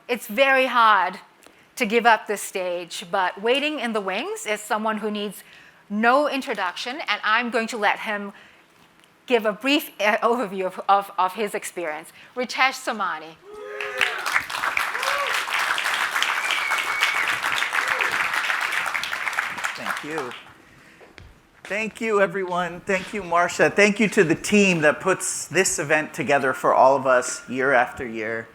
it's very hard to give up this stage, but waiting in the wings is someone who needs no introduction, and I'm going to let him give a brief overview of his experience. Ritesh Somani. Thank you. Thank you, everyone. Thank you, Marcia. Thank you to the team that puts this event together for all of us year after year.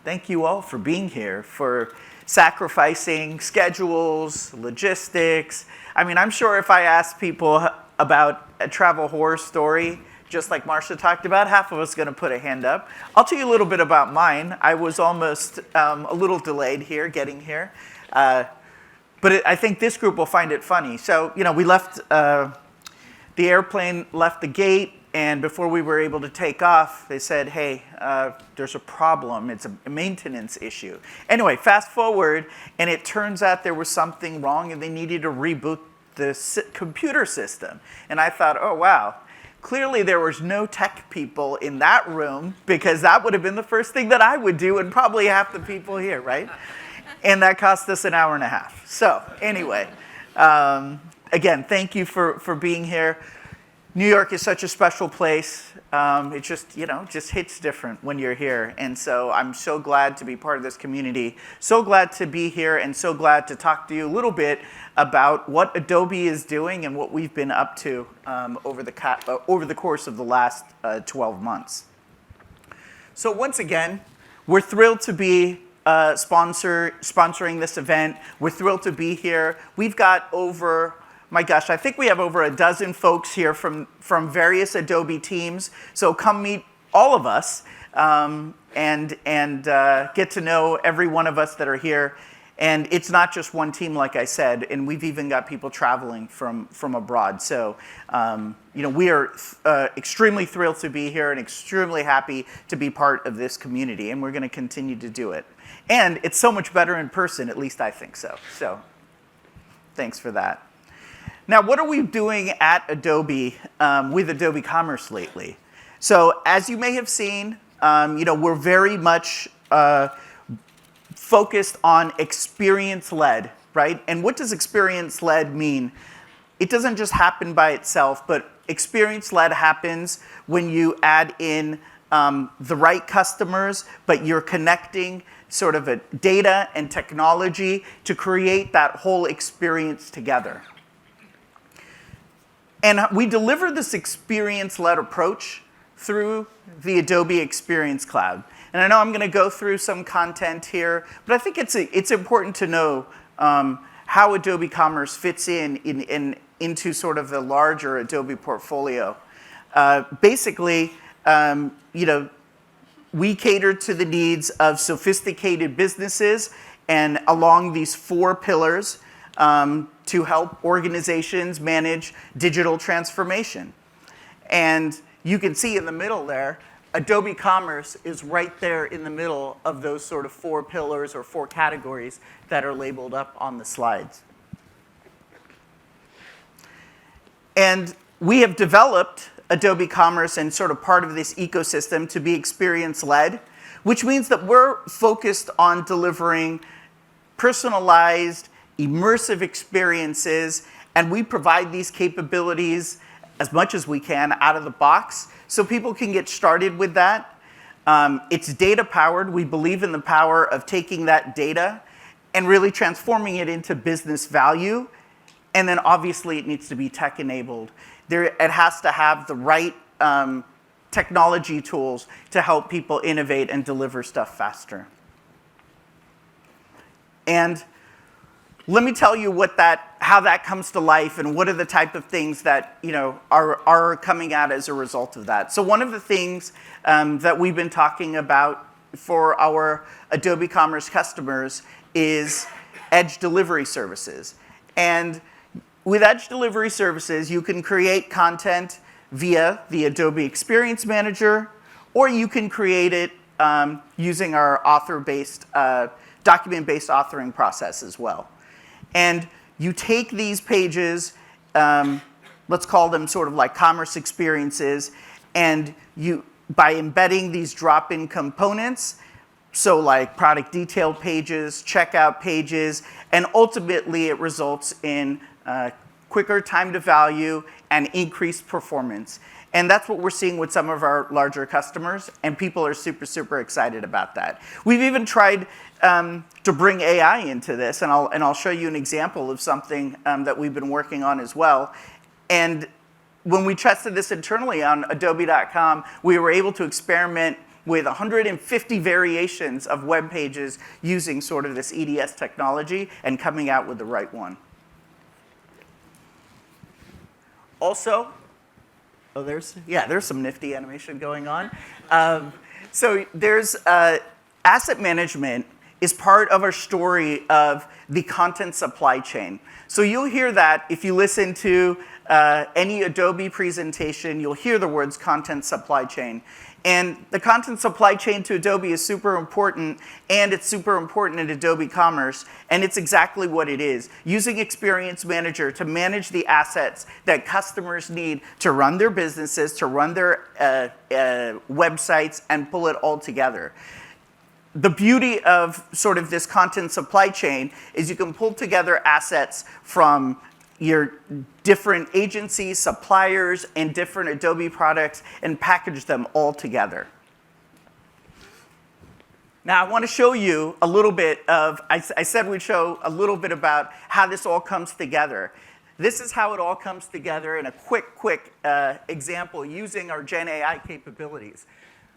Thank you all for being here, for sacrificing schedules, logistics. I mean, I'm sure if I asked people about a travel horror story, just like Marcia talked about, half of us going to put a hand up. I'll tell you a little bit about mine. I was almost a little delayed here, getting here. But I think this group will find it funny. So, we left, the airplane left the gate, and before we were able to take off, they said, hey, there's a problem. It's a maintenance issue. Anyway, fast forward, and it turns out there was something wrong, and they needed to reboot the computer system. And I thought, oh, wow. Clearly, there was no tech people in that room, because that would have been the first thing that I would do, and probably half the people here, right? And that cost us an hour and a half. So anyway, again, thank you for being here. New York is such a special place. It just, just hits different when you're here. And so I'm so glad to be part of this community. So glad to be here, and so glad to talk to you a little bit about what Adobe is doing and what we've been up to over the course of the last 12 months. So once again, we're thrilled to be sponsoring this event. We're thrilled to be here. We've got I think we have over a dozen folks here from various Adobe teams. So come meet all of us and get to know every one of us that are here. And it's not just one team, like I said, and we've even got people traveling from abroad. So, we are extremely thrilled to be here and extremely happy to be part of this community, and we're going to continue to do it. And it's so much better in person, at least I think so. So, thanks for that. Now, what are we doing at Adobe with Adobe Commerce lately? So, as you may have seen, we're very much focused on experience-led, right? And what does experience-led mean? It doesn't just happen by itself, but experience-led happens when you add in the right customers, but you're connecting sort of a data and technology to create that whole experience together. And we deliver this experience-led approach through the Adobe Experience Cloud. And I know I'm going to go through some content here, but I think it's important to know how Adobe Commerce fits into sort of the larger Adobe portfolio. Basically, we cater to the needs of sophisticated businesses and along these 4 pillars to help organizations manage digital transformation. And you can see in the middle there, Adobe Commerce is right there in the middle of those sort of 4 pillars or 4 categories that are labeled up on the slides. And we have developed Adobe Commerce and sort of part of this ecosystem to be experience-led, which means that we're focused on delivering personalized, immersive experiences, and we provide these capabilities as much as we can out of the box so people can get started with that. It's data-powered. We believe in the power of taking that data and really transforming it into business value. And then obviously it needs to be tech-enabled. It has to have the right technology tools to help people innovate and deliver stuff faster. And let me tell you how that comes to life and what are the type of things that are coming out as a result of that. So one of the things that we've been talking about for our Adobe Commerce customers is edge delivery services. And with edge delivery services, you can create content via the Adobe Experience Manager, or you can create it using our author-based, document-based authoring process as well. And you take these pages, let's call them sort of like commerce experiences, and by embedding these drop-in components, So like product detail pages, checkout pages, and ultimately it results in quicker time to value and increased performance. And that's what we're seeing with some of our larger customers, and people are super, super excited about that. We've even tried to bring AI into this, and I'll show you an example of something that we've been working on as well. And when we tested this internally on Adobe.com, we were able to experiment with 150 variations of web pages using sort of this EDS technology and coming out with the right one. Also, there's some nifty animation going on. So there's asset management is part of our story of the content supply chain. So you'll hear that if you listen to any Adobe presentation, you'll hear the words content supply chain. And the content supply chain to Adobe is super important, and it's super important in Adobe Commerce, and it's exactly what it is. Using Experience Manager to manage the assets that customers need to run their businesses, to run their websites, and pull it all together. The beauty of sort of this content supply chain is you can pull together assets from your different agencies, suppliers, and different Adobe products and package them all together. Now I want to show you a little bit of, I said we'd show a little bit about how this all comes together. This is how it all comes together in a quick example using our Gen AI capabilities.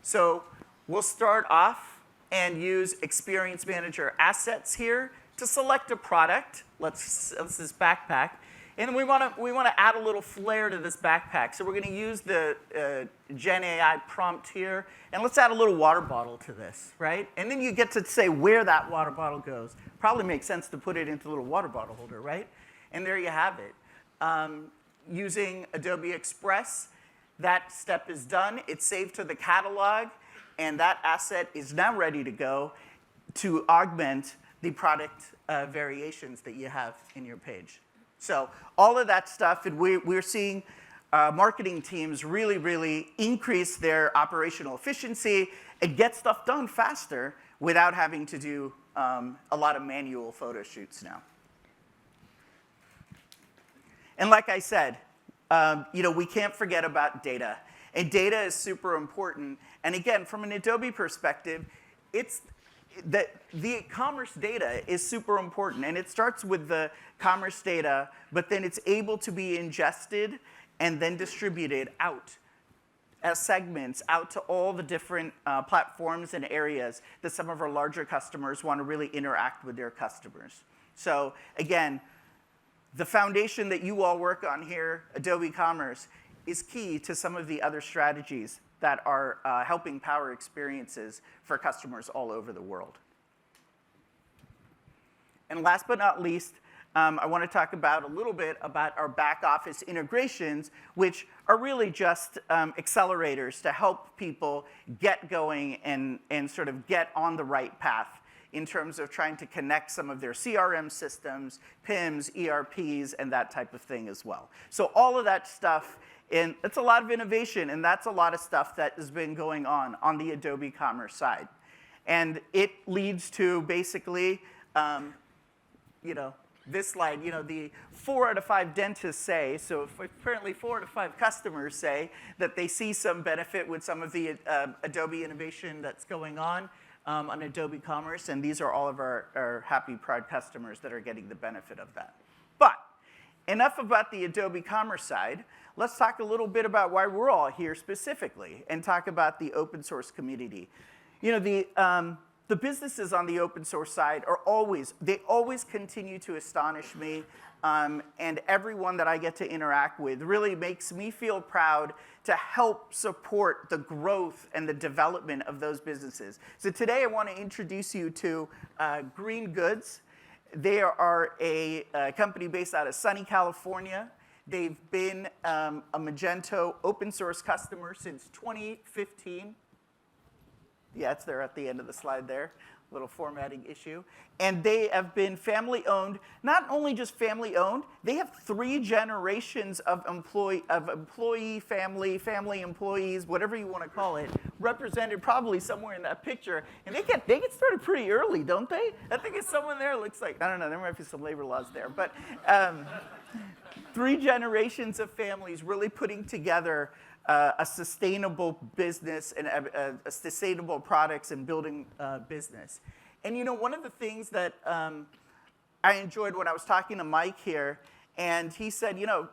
So we'll start off and use Experience Manager assets here to select a product. Let's this backpack. And we want to add a little flair to this backpack. So we're going to use the Gen AI prompt here. And let's add a little water bottle to this, right? And then you get to say where that water bottle goes. Probably makes sense to put it into a little water bottle holder, right? And there you have it. Using Adobe Express, that step is done. It's saved to the catalog. And that asset is now ready to go to augment the product variations that you have in your page. So all of that stuff, and we're seeing marketing teams really increase their operational efficiency and get stuff done faster without having to do a lot of manual photo shoots now. And like I said, we can't forget about data. And data is super important. And again, from an Adobe perspective, it's that the commerce data is super important, and it starts with the commerce data, but then it's able to be ingested and then distributed out as segments out to all the different platforms and areas that some of our larger customers want to really interact with their customers. So again, the foundation that you all work on here, Adobe Commerce, is key to some of the other strategies that are helping power experiences for customers all over the world. And last but not least, I want to talk about a little bit about our back office integrations, which are really just accelerators to help people get going and sort of get on the right path in terms of trying to connect some of their CRM systems, PIMs, ERPs, and that type of thing as well. So all of that stuff, and it's a lot of innovation, and that's a lot of stuff that has been going on the Adobe Commerce side. And it leads to basically, this slide, the 4 out of 5 dentists say, so apparently 4 out of 5 customers say that they see some benefit with some of the Adobe innovation that's going on Adobe Commerce, and these are all of our happy, proud customers that are getting the benefit of that. But enough about the Adobe Commerce side. Let's talk a little bit about why we're all here specifically and talk about the open source community. The businesses on the open source side they always continue to astonish me, and everyone that I get to interact with really makes me feel proud to help support the growth and the development of those businesses. So today I want to introduce you to Green Goods. They are a company based out of sunny California. They've been a Magento open source customer since 2015. Yeah, it's there at the end of the slide there. little formatting issue. And they have been family owned, not only just family owned, they have 3 generations of employee, family employees, whatever you want to call it, represented probably somewhere in that picture. And they get started pretty early, don't they? I think it's someone there looks like, I don't know, there might be some labor laws there. But 3 generations of families really putting together a sustainable business and a sustainable products and building business. And you know, one of the things that I enjoyed when I was talking to Mike here, and he said, you know,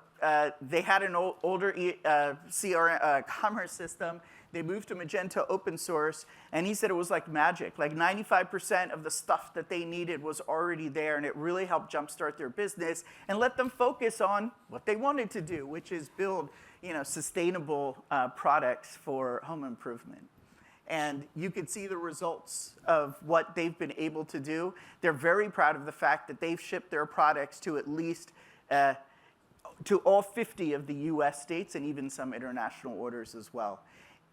they had an older CRM commerce system. They moved to Magento open source, and he said it was like magic. Like 95% of the stuff that they needed was already there, and it really helped jumpstart their business and let them focus on what they wanted to do, which is build, you know, sustainable products for home improvement. And you can see the results of what they've been able to do. They're very proud of the fact that they've shipped their products to at least to all 50 of the US states and even some international orders as well.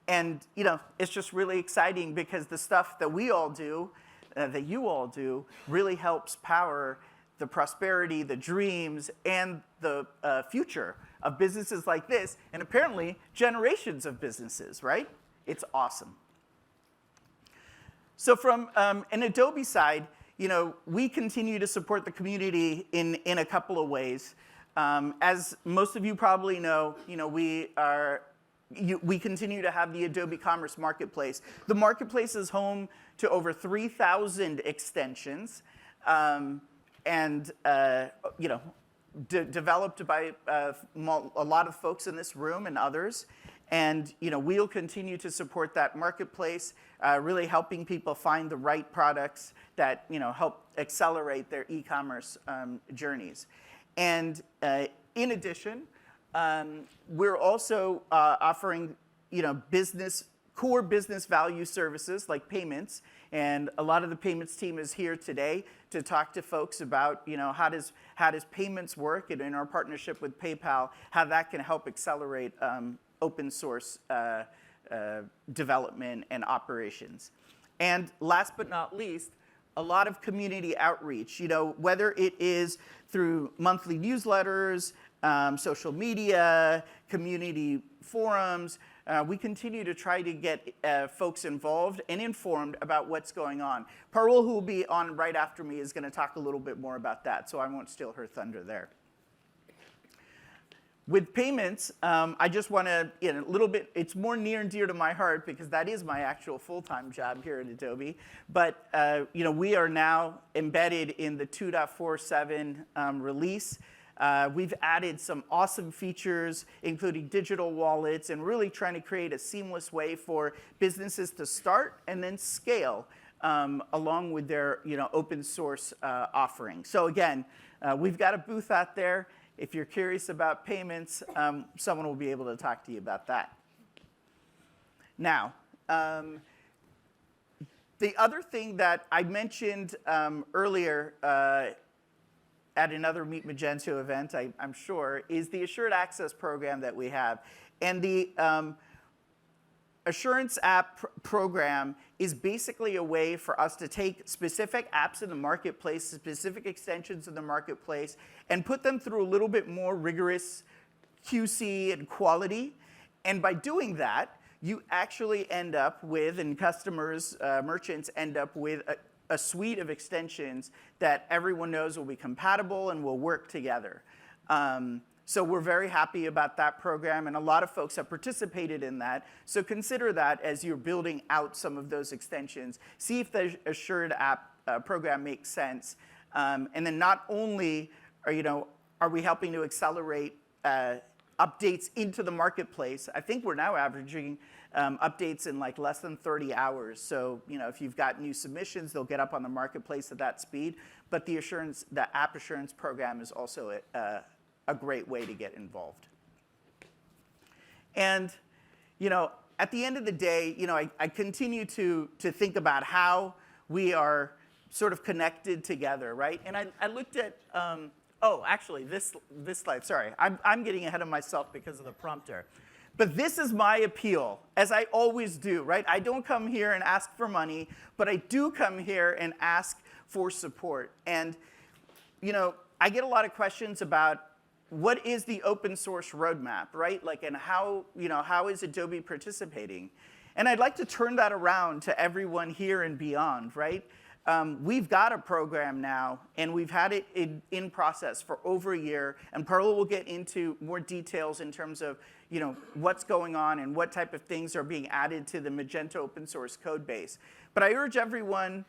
And you know, it's just really exciting because the stuff that we all do, that you all do, really helps power the prosperity, the dreams, and the future of businesses like this, and apparently generations of businesses, right? It's awesome. So from an Adobe side, you know, we continue to support the community in a couple of ways. As most of you probably know, you know, we continue to have the Adobe Commerce Marketplace. The marketplace is home to over 3,000 extensions, and you know, developed by a lot of folks in this room and others. And you know, we'll continue to support that marketplace, really helping people find the right products that, you know, help accelerate their e-commerce journeys. And in addition, we're also offering, you know, core business value services like payments, and a lot of the payments team is here today to talk to folks about, you know, how does payments work, and in our partnership with PayPal, how that can help accelerate open source development and operations. And last but not least, a lot of community outreach, you know, whether it is through monthly newsletters, social media, community forums. We continue to try to get folks involved and informed about what's going on. Parul, who will be on right after me, is going to talk a little bit more about that, so I won't steal her thunder there. With payments, I just want to, you know, a little bit, it's more near and dear to my heart because that is my actual full-time job here at Adobe. But, you know, we are now embedded in the 2.47 release. We've added some awesome features, including digital wallets, and really trying to create a seamless way for businesses to start and then scale along with their, you know, open source offering. So again, we've got a booth out there. If you're curious about payments, someone will be able to talk to you about that. Now, the other thing that I mentioned earlier at another Meet Magento event, I'm sure, is the Assured Access program that we have. And the Assurance app program is basically a way for us to take specific apps in the marketplace, specific extensions in the marketplace, and put them through a little bit more rigorous QC and quality. And by doing that, you actually end up with, and customers, merchants end up with a suite of extensions that everyone knows will be compatible and will work together. So we're very happy about that program, and a lot of folks have participated in that. So consider that as you're building out some of those extensions. See if the Assured app program makes sense. And then not only are we helping to accelerate updates into the marketplace. I think we're now averaging updates in like less than 30 hours. So if you've got new submissions, they'll get up on the marketplace at that speed. But the app assurance program is also a great way to get involved. And at the end of the day, I continue to think about how we are sort of connected together, right? And I looked at oh, actually, this slide. Sorry, I'm getting ahead of myself because of the prompter. But this is my appeal, as I always do, right? I don't come here and ask for money, but I do come here and ask for support. And, I get a lot of questions about what is the open source roadmap, right? Like, and how is Adobe participating? And I'd like to turn that around to everyone here and beyond, right? We've got a program now, and we've had it in process for over a year, and Perla will get into more details in terms of what's going on and what type of things are being added to the Magento open source code base. But I urge everyone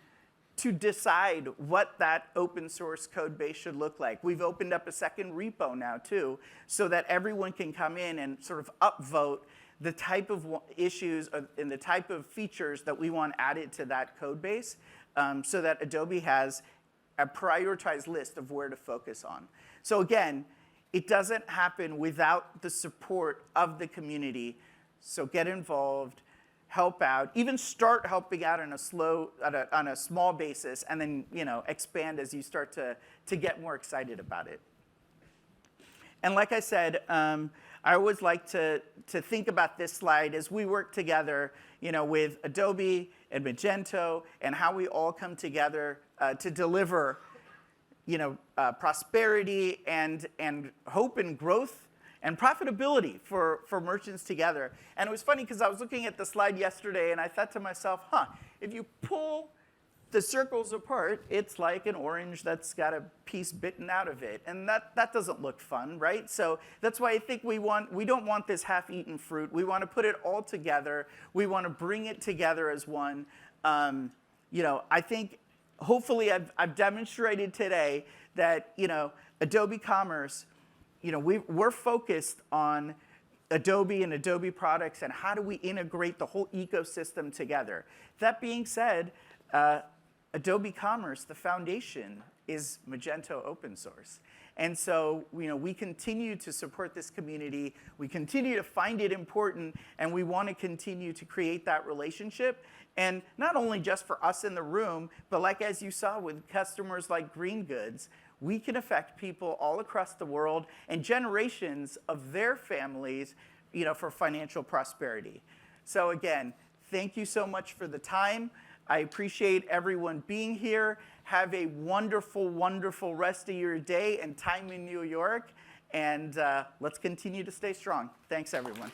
to decide what that open source code base should look like. We've opened up a second repo now, too, so that everyone can come in and sort of upvote the type of issues and the type of features that we want added to that code base, so that Adobe has a prioritized list of where to focus on. So again, it doesn't happen without the support of the community. So get involved, help out, even start helping out on a small basis, and then expand as you start to get more excited about it. And like I said, I always like to think about this slide as we work together, with Adobe and Magento, and how we all come together to deliver, prosperity and hope and growth and profitability for merchants together. And it was funny because I was looking at the slide yesterday, and I thought to myself, if you pull the circles apart, it's like an orange that's got a piece bitten out of it. And that doesn't look fun, right? So that's why I think we don't want this half-eaten fruit. We want to put it all together. We want to bring it together as one. I think hopefully I've demonstrated today that Adobe Commerce, we're focused on Adobe and Adobe products and how do we integrate the whole ecosystem together. That being said, Adobe Commerce, the foundation, is Magento open source. And so, we continue to support this community. We continue to find it important, and we want to continue to create that relationship. And not only just for us in the room, but like as you saw with customers like Green Goods, we can affect people all across the world and generations of their families, for financial prosperity. So again, thank you so much for the time. I appreciate everyone being here. Have a wonderful, wonderful rest of your day and time in New York. And let's continue to stay strong. Thanks, everyone.